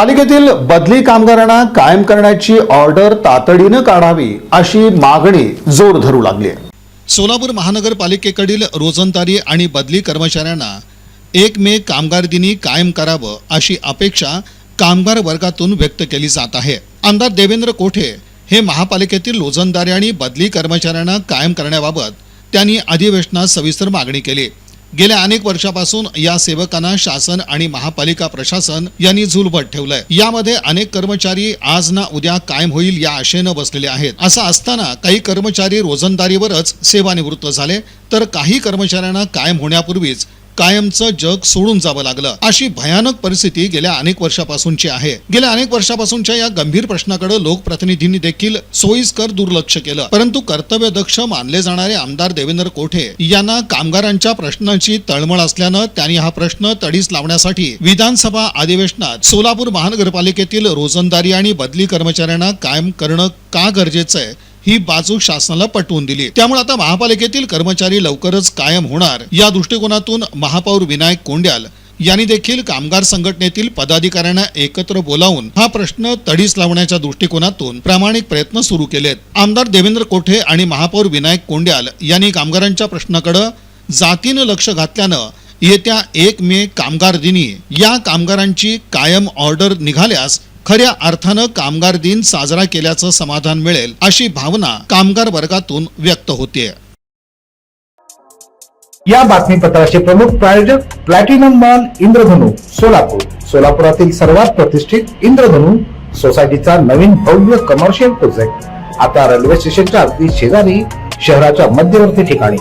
पालिकेतील बदली कामगारांना कायम करण्याची ऑर्डर तातडीने काढावी अशी मागणी जोर धरू लागली आहे। सोलापूर महानगरपालिकेकडील रोजंदारी आणि बदली कर्मचाऱ्यांना 1 मे कामगार दिनी कायम करावं अशी अपेक्षा कामगार वर्गातून व्यक्त केली जात आहे। आमदार देवेंद्र कोठे हे महापालिकेतील रोजंदारी आणि बदली कर्मचाऱ्यांना कायम करण्याबाबत त्यांनी अधिवेशनात सविस्तर मागणी केली। गेल्या अनेक वर्षापासून या सेवकांना शासन आणि महापालिका प्रशासन यांनी झुलबत ठेवलंय। यामध्ये अनेक कर्मचारी आज ना उद्या कायम होईल या आशेने बसलेले आहेत। असं असताना काही कर्मचारी रोजंदारीवरच सेवानिवृत्त झाले, तर काही कर्मचाऱ्यांना कायम होण्यापूर्वीच कायमचं जग सोडून जावं लागलं। अशी भयानक परिस्थिती गेल्या अनेक वर्षापासूनची आहे। गेल्या अनेक वर्षापासूनच्या या गंभीर प्रश्नाकडे लोकप्रतिनिधींनी देखील सोयीस्कर दुर्लक्ष केलं, परंतु कर्तव्यदक्ष मानले जाणारे आमदार देवेंद्र कोठे यांना कामगारांच्या प्रश्नांची तळमळ असल्यानं त्यांनी हा प्रश्न तडीस लावण्यासाठी विधानसभा अधिवेशनात सोलापूर महानगरपालिकेतील रोजंदारी आणि बदली कर्मचाऱ्यांना कायम करणं का गरजेचं आहे ही बाजू शासनाला पटवून दिली। त्यामुळे आता महापालिकेतील कर्मचारी लवकरच कायम होणार या दृष्टिकोनातून महापौर विनायक कोंड्याल यांनी देखील कामगार संघटनेतील पदाधिकाऱ्यांना एकत्र बोलावून हा प्रश्न तडीस लावण्याच्या दृष्टिकोनातून प्रामाणिक प्रयत्न सुरू केलेत। आमदार देवेंद्र कोठे आणि महापौर विनायक कोंड्याल यांनी कामगारांच्या प्रश्नाकडे जातीनं लक्ष घातल्यानं येत्या 1 मे कामगार दिनी या कामगारांची कायम ऑर्डर निघाल्यास खऱ्या अर्थानं कामगार दिन साजरा केल्याचं समाधान मिळेल अशी भावना कामगार वर्गातून व्यक्त होते। या बातमीपत्राचे प्रमुख प्रायोजक प्लॅटिनम मॉल इंद्रधनु सोलापूर। सोलापुरातील सर्वात प्रतिष्ठित इंद्रधनु सोसायटीचा नवीन भव्य कमर्शियल प्रोजेक्ट आता रेल्वे स्टेशनच्या अगदी शेजारी शहराच्या मध्यवर्ती ठिकाणी।